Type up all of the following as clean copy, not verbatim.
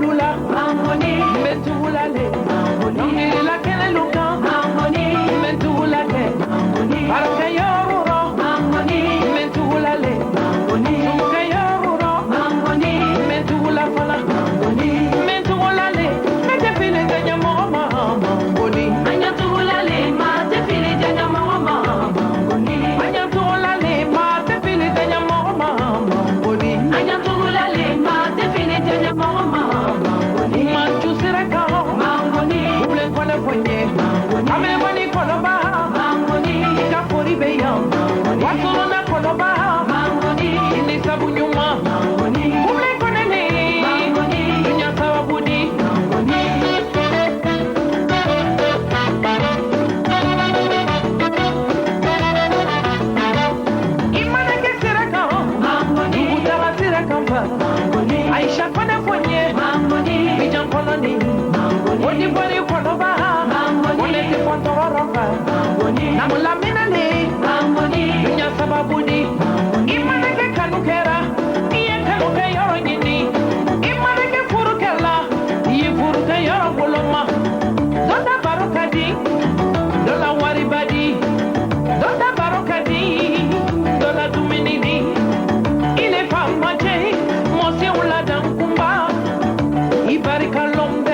Lula, Mentulale, Nongila Keneluka, Mentulale, Parakayoruro, Mentulale, Nukayoro, Mentula Fala, Mentulale, Metafile Tanyamoma, Boni, Ayatulale, Matafile Tanyamoma, Boni, Ayatulale, Matafile Tanyamoma, Boni, Ayatulale, Matafile Tanyamoma, Boni, Manchusiraka, Boni, Ule Fonye, Amebani Koloba, Boni, Kapori Bayam, Wasolona Koloba, Boni, Nisabunyuma, Boni, Ule Konene, Boni, Nyasawa Budi, Boni. Imanake Siraka, Boni, Utara Siraka, Aisha Kone Fonye, Boni, Bijan Koloni, Boni Boni Koloba, Boni Fontororoka, Namula Minale, Nyasawa Budi, Imanake Kanukera, Iye Kanuke Yorogini, Imanake Furukela, Iye Furuke Yorogoloma, Dota Barokadi, Dola Waribadi, Dota Barokadi, Dola Duminini, Ile Famache, Mose Uladan Kumba, Ibarika Lombe.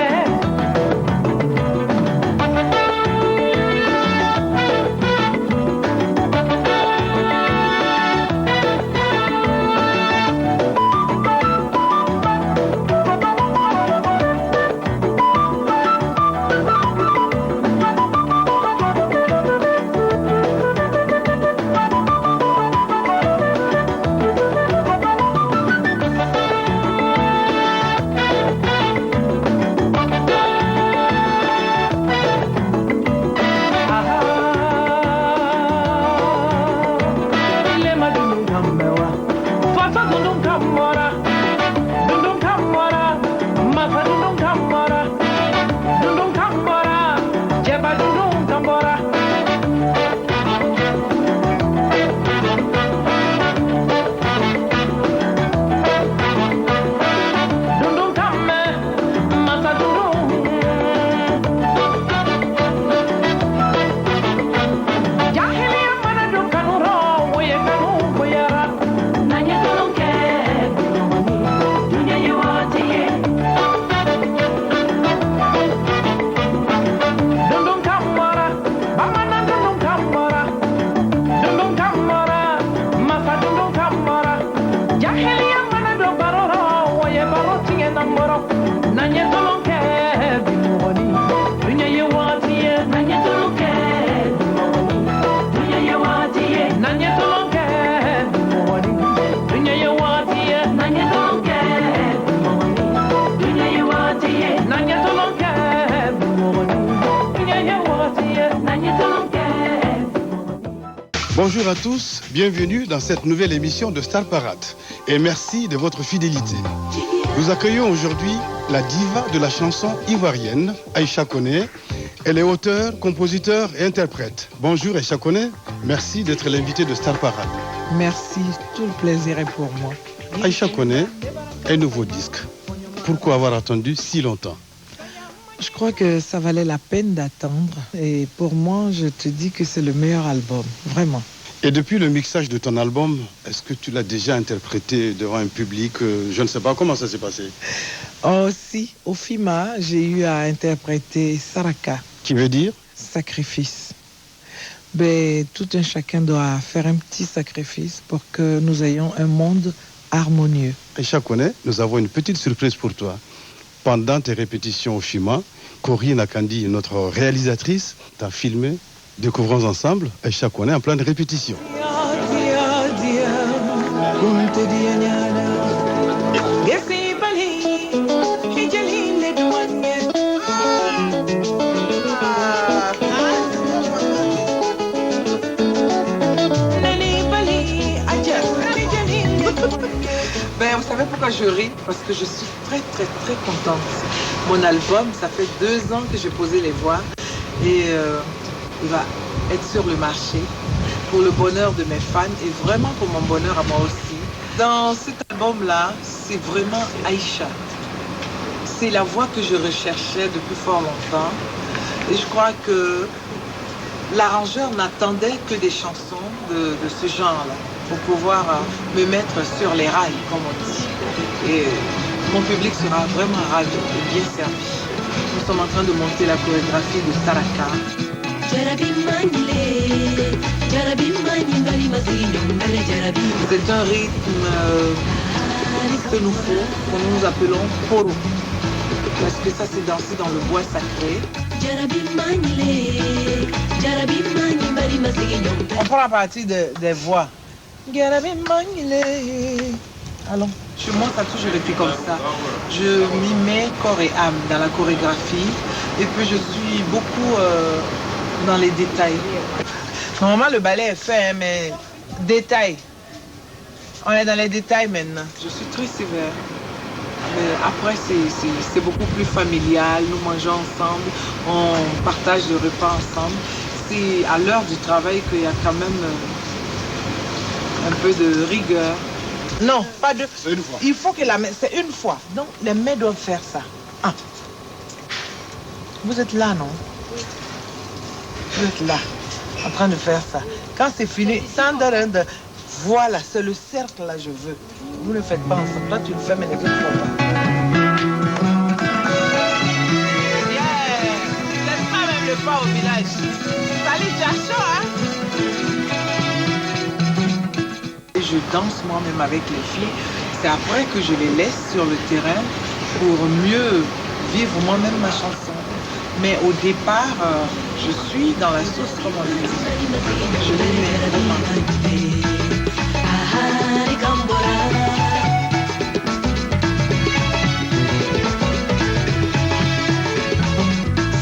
Bonjour à tous, bienvenue dans cette nouvelle émission de Star Parade et merci de votre fidélité. Nous accueillons aujourd'hui la diva de la chanson ivoirienne, Aïcha Koné. Elle est auteure, compositeur et interprète. Bonjour Aïcha Koné, merci d'être l'invitée de Star Parade. Merci, tout le plaisir est pour moi. Aïcha Koné, un nouveau disque. Pourquoi avoir attendu si longtemps? Je crois que ça valait la peine d'attendre et pour moi, je te dis que c'est le meilleur album, vraiment. Et depuis le mixage de ton album, est-ce que tu l'as déjà interprété devant un public? Je ne sais pas, comment ça s'est passé? Oh si, au FIMA, j'ai eu à interpréter Saraka. Qui veut dire? Sacrifice. Ben, tout un chacun doit faire un petit sacrifice pour que nous ayons un monde harmonieux. Aïcha Koné, nous avons une petite surprise pour toi. Pendant tes répétitions au FIMA, Corinne Akandi, notre réalisatrice, t'a filmé. Découvrons ensemble Aïcha Koné en pleine répétition. Ben, vous savez pourquoi je ris? Parce que je suis très contente. Mon album, ça fait 2 ans que j'ai posé les voix et il va être sur le marché pour le bonheur de mes fans et vraiment pour mon bonheur à moi aussi. Dans cet album-là, c'est vraiment Aïcha. c'est la voix que je recherchais depuis fort longtemps. Et je crois que l'arrangeur n'attendait que des chansons de ce genre-là pour pouvoir me mettre sur les rails, comme on dit. Et mon public sera vraiment ravi et bien servi. Nous sommes en train de monter la chorégraphie de Saraka. C'est un rythme que nous appelons poro. Parce que ça, c'est dansé dans le bois sacré. On prend la partie des voix. Allons, je monte à tout, je le fais comme ça. Je m'y mets corps et âme dans la chorégraphie. Et puis je suis beaucoup dans les détails. Normalement, le ballet est fait, mais détails. On est dans les détails maintenant. Je suis très sévère. Mais après, c'est beaucoup plus familial. Nous mangeons ensemble, on partage le repas ensemble. C'est à l'heure du travail qu'il y a quand même un peu de rigueur. Non, pas de... C'est une fois. Il faut que la main... C'est une fois. Donc, les mains doivent faire ça. Ah. Vous êtes là, non? Oui. Vous êtes là, en train de faire ça. Quand c'est fini, voilà, c'est le cercle là, je veux. Vous ne le faites pas ensemble. Toi, tu le fais, mais les autres ne font pas. Yeah! Laisse pas même le pas au village. Salut, tu as chaud, hein? Je danse moi-même avec les filles. C'est après que je les laisse sur le terrain pour mieux vivre moi-même ma chanson. Mais au départ, je suis dans la sauce, comme on dit. Je les mets vraiment.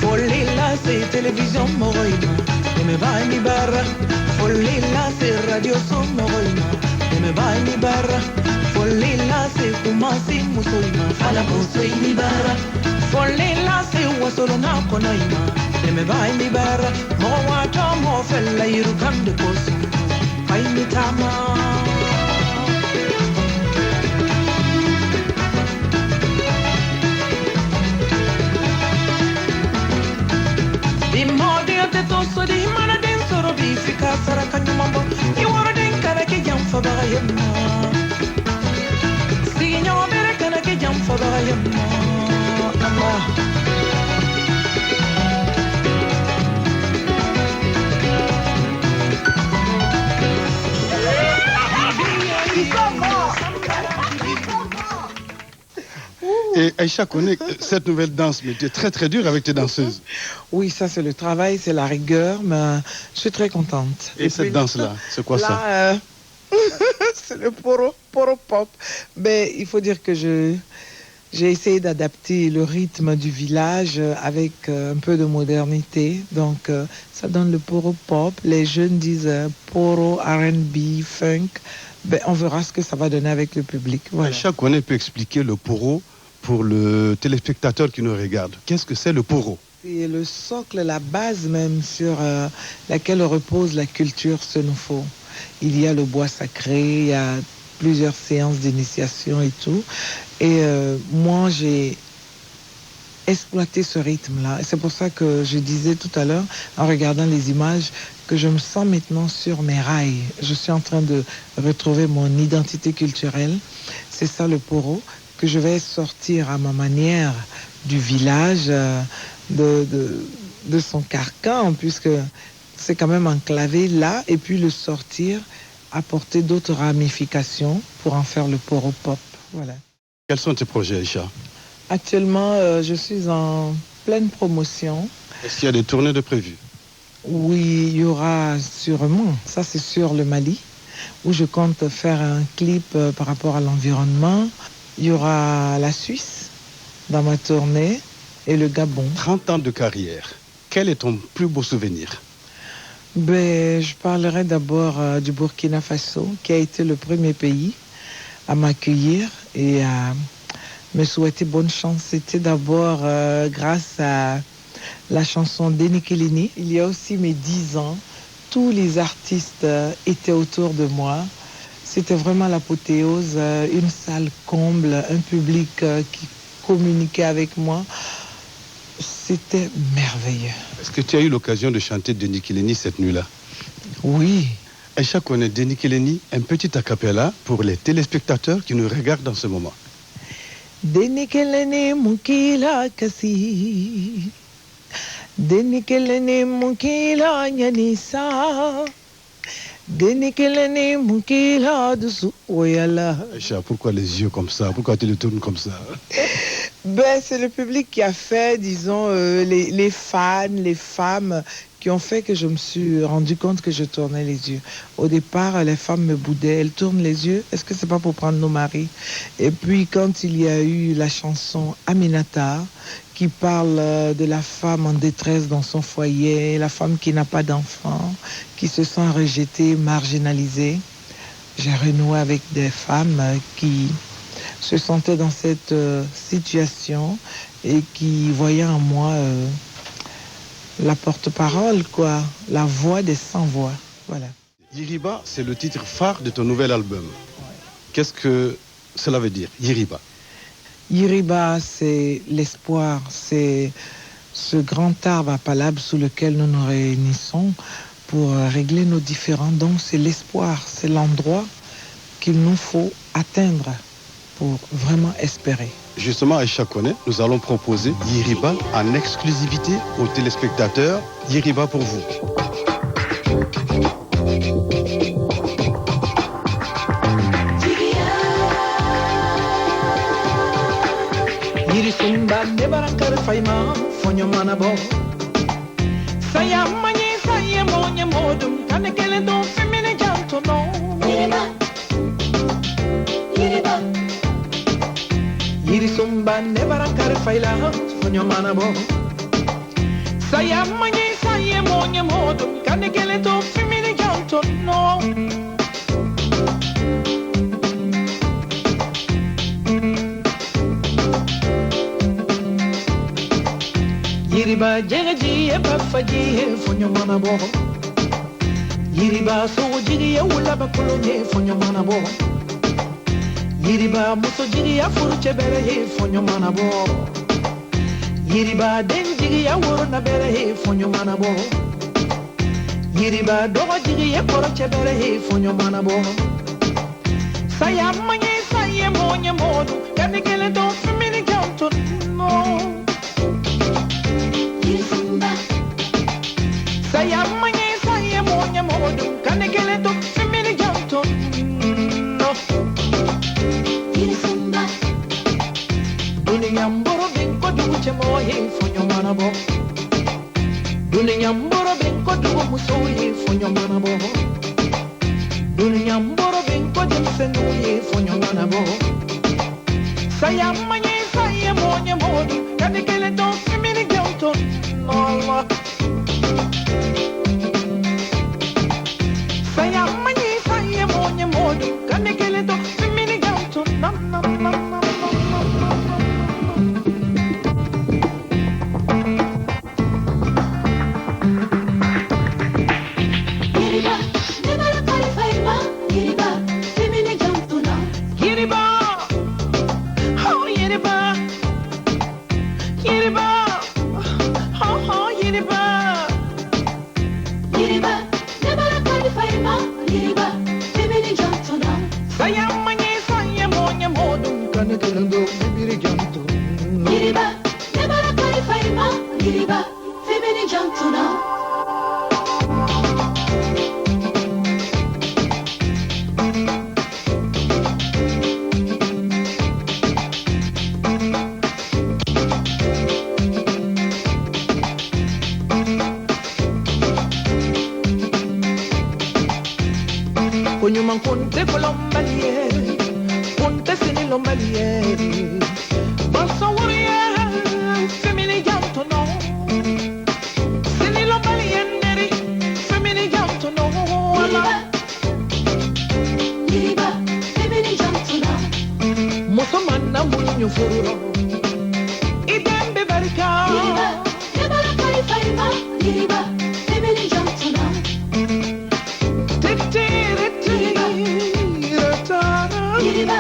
Folila, c'est télévision Moroima. Et me va mi barra. Folila, c'est radio son Moroima. Et me va mi barra. Folila, c'est Kumasi Musoima. Fala Musoi mi barra. Folila, c'est Wasolona Konaima. Et me va mi barra. Mowato mo fella irukande kosu. Kaimi tama. Di mana den soro bi fika saraka nyumambo I wara den kana ke jam fa ba yemma si nyawa bere kana ke jam fa ba yemma Allah Et Aïcha connaît cette nouvelle danse, mais tu es très très dur avec tes danseuses. Oui, ça c'est le travail, c'est la rigueur, mais je suis très contente. Et cette danse-là, c'est quoi ça? C'est le poro pop. Mais il faut dire que j'ai essayé d'adapter le rythme du village avec un peu de modernité. Donc ça donne le poro pop. Les jeunes disent poro, R&B, funk. Ben, on verra ce que ça va donner avec le public. Voilà. Aïcha connaît peut expliquer le poro pour le téléspectateur qui nous regarde. Qu'est-ce que c'est le poro? C'est le socle, la base même sur laquelle repose la culture Senufo. Il y a le bois sacré, il y a plusieurs séances d'initiation et tout. Et moi, j'ai exploité ce rythme-là. Et c'est pour ça que je disais tout à l'heure, en regardant les images, que je me sens maintenant sur mes rails. Je suis en train de retrouver mon identité culturelle. C'est ça le poro, que je vais sortir à ma manière du village, de son carcan, puisque c'est quand même enclavé là, et puis le sortir, apporter d'autres ramifications pour en faire le poro pop. Voilà. Quels sont tes projets, Aïcha? Actuellement, je suis en pleine promotion. Est-ce qu'il y a des tournées de prévues? Oui, il y aura sûrement, ça c'est sur le Mali, où je compte faire un clip par rapport à l'environnement. Il y aura la Suisse dans ma tournée et le Gabon. 30 ans de carrière. Quel est ton plus beau souvenir? Ben, je parlerai d'abord du Burkina Faso, qui a été le premier pays à m'accueillir et à me souhaiter bonne chance. C'était d'abord grâce à la chanson d'Enikelini. Il y a aussi mes 10 ans. Tous les artistes étaient autour de moi. C'était vraiment l'apothéose, une salle comble, un public qui communiquer avec moi. C'était merveilleux. Est-ce que tu as eu l'occasion de chanter Denis Kileni cette nuit-là? Oui. Aïcha connaît Denis Kileni, un petit a cappella pour les téléspectateurs qui nous regardent en ce moment. Denis Kileni mukila kasi, Denis Kileni mukila nyanisa, Denis Kileni mukila dusu oyala. Aïcha, pourquoi les yeux comme ça? Pourquoi tu les tournes comme ça? Ben, c'est le public qui a fait, disons, les fans, les femmes qui ont fait que je me suis rendu compte que je tournais les yeux. Au départ, les femmes me boudaient, elles tournent les yeux, est-ce que c'est pas pour prendre nos maris? Et puis quand il y a eu la chanson Aminata, qui parle de la femme en détresse dans son foyer, la femme qui n'a pas d'enfant, qui se sent rejetée, marginalisée, j'ai renoué avec des femmes qui se sentaient dans cette situation et qui voyaient en moi la porte-parole, quoi, la voix des sans-voix. Voilà. Yiriba, c'est le titre phare de ton nouvel album. Qu'est-ce que cela veut dire, Yiriba? Yiriba, c'est l'espoir, c'est ce grand arbre à palabres sous lequel nous nous réunissons pour régler nos différends. Donc c'est l'espoir, c'est l'endroit qu'il nous faut atteindre pour vraiment espérer. Justement, Aïcha Koné, nous allons proposer Yiriba en exclusivité aux téléspectateurs. Yiriba pour vous. Yirisumba nebarankar fayma fonyo manabo sayamani sayemonye modum kanekele don femine janto no Yiriba Yiriba Yirisumba nebarankar fayla fonyo manabo sayamani sayemonye modum kanekele don femine janto no Yiriba jegaji e bafaji e fonyo manabo Yiriba so jigi e wula bakolonye fonyo manabo Yiriba muso jigi ya furuche bere e fonyo manabo Yiriba den jigi ya wuro na bere e fonyo manabo Yiriba dogo jigi e koroche bere e fonyo manabo Sayamanye sayemonye modu kanekele don femini janto no Sayamanye sayemonye modu kanekele to femini janto no Yirisumba Dunia mboro benko duche moye fonyo manabo Dunia mboro benko dugo musoye fonyo manabo Dunia mboro benko jemsenuye fonyo manabo Sayamanye sayemonye modu kanekele to femini janto no Sayamanye sayemonye modu kanekele to femini janto no no no no Yiriba nebara kari fayma Yiriba femini janto no Yiriba oh Yiriba Yiriba oh oh Yiriba Yiriba nebara kari fayma Yiriba femini janto no Sayamanye sayemonye modu kanekele to femini janto Yiriba nebara kari fayma Yiriba femini janto no Konyuma konte kolombalie Konte sini lombalie Basa wurie Femini janto no Sini lombalie neri Femini janto no Yiriba femini janto no Moso manna munyo fururo Idembe barika Yiriba nebara kari fayma Yiriba femini janto no Yiriba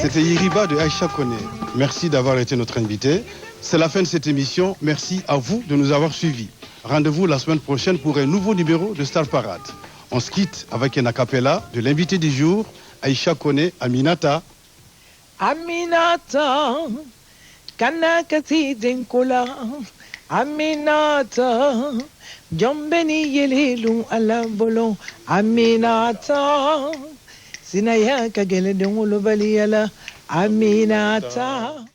C'était Yiriba de Aïcha Kone. Merci d'avoir été notre invité. C'est la fin de cette émission. Merci à vous de nous avoir suivis. Rendez-vous la semaine prochaine pour un nouveau numéro de Star Parade. On se quitte avec un acapella de l'invité du jour, Aïcha Kone, Aminata. Aminata, kanakati denkula, Aminata, jombeni yelelu alabolo, Aminata, sinaya kagele dongolo baliala, Aminata.